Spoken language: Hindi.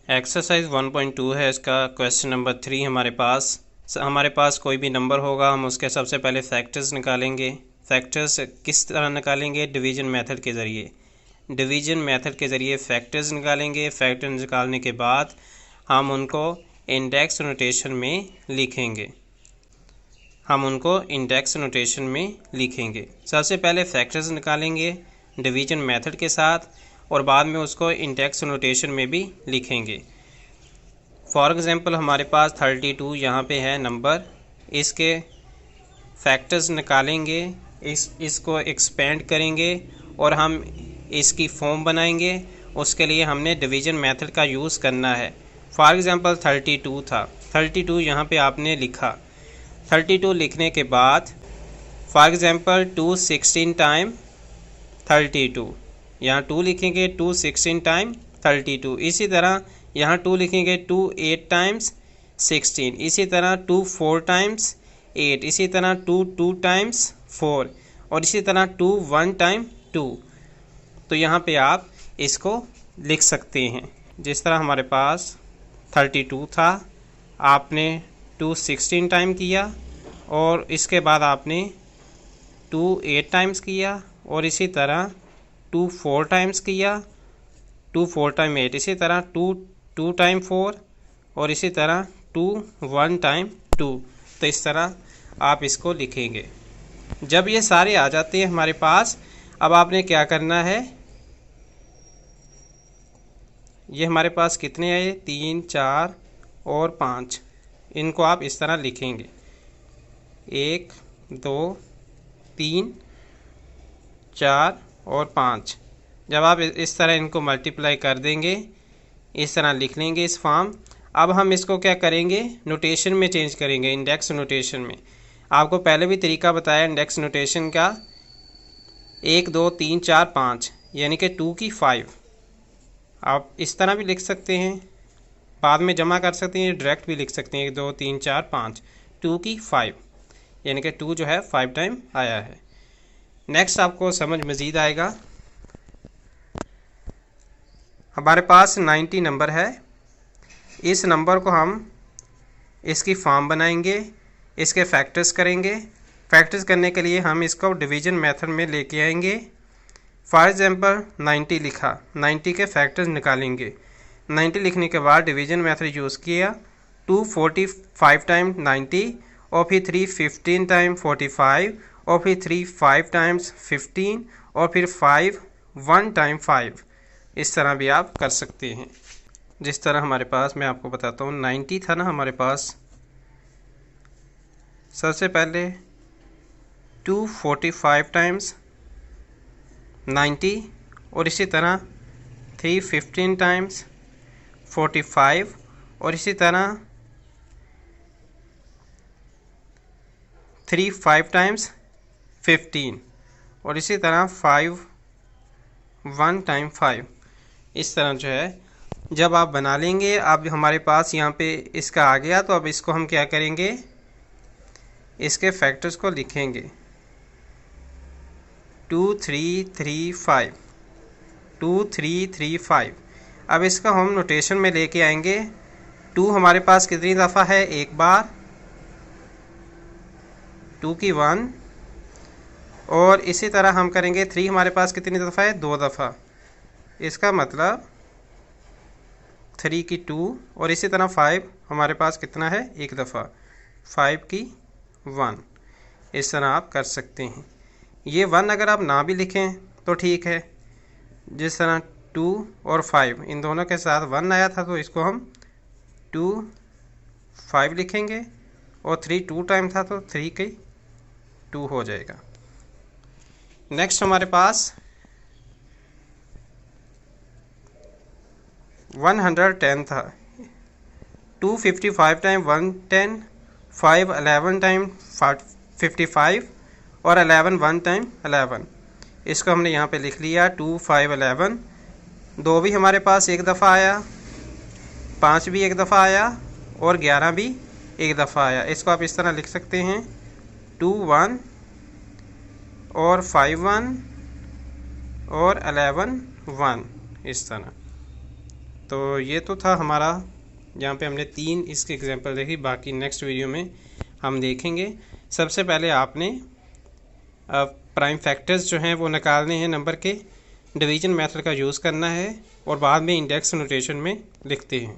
एक्सरसाइज 1.2 है, इसका क्वेश्चन नंबर 3 हमारे पास कोई भी नंबर होगा, हम उसके सबसे पहले फैक्टर्स निकालेंगे। फैक्टर्स किस तरह निकालेंगे? डिवीजन मेथड के ज़रिए। डिवीजन मेथड के ज़रिए फैक्टर्स निकालेंगे। फैक्टर निकालने के बाद हम उनको इंडेक्स नोटेशन में लिखेंगे। सबसे पहले फैक्टर्स निकालेंगे डिवीजन मेथड के साथ और बाद में उसको इंडेक्स नोटेशन में भी लिखेंगे। फॉर एग्ज़ाम्पल हमारे पास 32 यहाँ पे है नंबर, इसके फैक्टर्स निकालेंगे, इसको एक्सपेंड करेंगे और हम इसकी फॉर्म बनाएंगे। उसके लिए हमने डिवीजन मेथड का यूज़ करना है। फॉर एग्ज़ाम्पल 32 था, 32 यहाँ पे आपने लिखा। 32 लिखने के बाद फॉर एग्ज़ाम्पल 2 16 टाइम 32, यहाँ 2 लिखेंगे, 2 16 टाइम 32। इसी तरह यहाँ 2 लिखेंगे, 2 8 टाइम्स 16। इसी तरह 2 4 टाइम्स 8। इसी तरह 2 2 टाइम्स 4 और इसी तरह 2 1 टाइम 2। तो यहाँ पे आप इसको लिख सकते हैं। जिस तरह हमारे पास 32 था, आपने 2 16 टाइम किया और इसके बाद आपने 2 8 टाइम्स किया और इसी तरह 2 4 टाइम्स किया, 2 4 टाइम 8। इसी तरह 2 2 टाइम 4 और इसी तरह 2 1 टाइम 2। तो इस तरह आप इसको लिखेंगे। जब ये सारे आ जाते हैं हमारे पास, अब आपने क्या करना है, ये हमारे पास कितने आए? 3 4 और 5। इनको आप इस तरह लिखेंगे, 1 2 3 4 और 5। जब आप इस तरह इनको मल्टीप्लाई कर देंगे, इस तरह लिख लेंगे इस फॉर्म। अब हम इसको क्या करेंगे? नोटेशन में चेंज करेंगे, इंडेक्स नोटेशन में। आपको पहले भी तरीका बताया इंडेक्स नोटेशन का, 1 2 3 4 5, यानी कि 2 की 5। आप इस तरह भी लिख सकते हैं, बाद में जमा कर सकते हैं, डायरेक्ट भी लिख सकते हैं, 1 2 3 4 5, 2 की 5, यानी कि 2 जो है 5 टाइम आया है। नेक्स्ट आपको समझ मज़ीद आएगा। हमारे पास 90 नंबर है। इस नंबर को हम इसकी फॉर्म बनाएंगे, इसके फैक्टर्स करेंगे। फैक्टर्स करने के लिए हम इसको डिवीजन मेथड में लेके आएंगे। फॉर एग्जांपल 90 लिखा, 90 के फैक्टर्स निकालेंगे। 90 लिखने के बाद डिवीजन मेथड यूज़ किया, 2 45 टाइम 90 और फिर 3 15 टाइम 45 और फिर 3 5 टाइम्स 15 और फिर 5 1 टाइम 5। इस तरह भी आप कर सकते हैं। जिस तरह हमारे पास, मैं आपको बताता हूँ, 90 था ना हमारे पास। सबसे पहले 245 टाइम्स 90 और इसी तरह 315 टाइम्स 45 और इसी तरह 3 5 टाइम्स 15 और इसी तरह 5 1 टाइम 5। इस तरह जो है जब आप बना लेंगे, अब हमारे पास यहाँ पे इसका आ गया, तो अब इसको हम क्या करेंगे? इसके फैक्टर्स को लिखेंगे, 2 3 3 5, 2 3 3 5। अब इसका हम नोटेशन में लेके आएंगे। 2 हमारे पास कितनी दफ़ा है? एक बार, 2 की 1। और इसी तरह हम करेंगे 3 हमारे पास कितनी दफ़ा है? 2 दफ़ा। इसका मतलब 3 की 2 और इसी तरह 5 हमारे पास कितना है? एक दफ़ा, 5 की 1। इस तरह आप कर सकते हैं। ये 1 अगर आप ना भी लिखें तो ठीक है। जिस तरह 2 और 5 इन दोनों के साथ 1 आया था, तो इसको हम 2 5 लिखेंगे और 3 2 टाइम था, तो 3 की 2 हो जाएगा। नेक्स्ट हमारे पास 110 था, 255 टाइम 110, 5 11 टाइम 55 और 11 1 टाइम 11। इसको हमने यहाँ पे लिख लिया, 2 5 11। 2 भी हमारे पास एक दफ़ा आया, 5 भी एक दफ़ा आया और 11 भी एक दफ़ा आया। इसको आप इस तरह लिख सकते हैं, 2 1 और 5 1 और 11 1। इस तरह तो ये तो था हमारा, यहाँ पे हमने 3 इसके एग्जांपल देखी, बाकी नेक्स्ट वीडियो में हम देखेंगे। सबसे पहले आपने प्राइम फैक्टर्स जो हैं वो निकालने हैं नंबर के, डिवीजन मेथड का यूज़ करना है और बाद में इंडेक्स नोटेशन में लिखते हैं।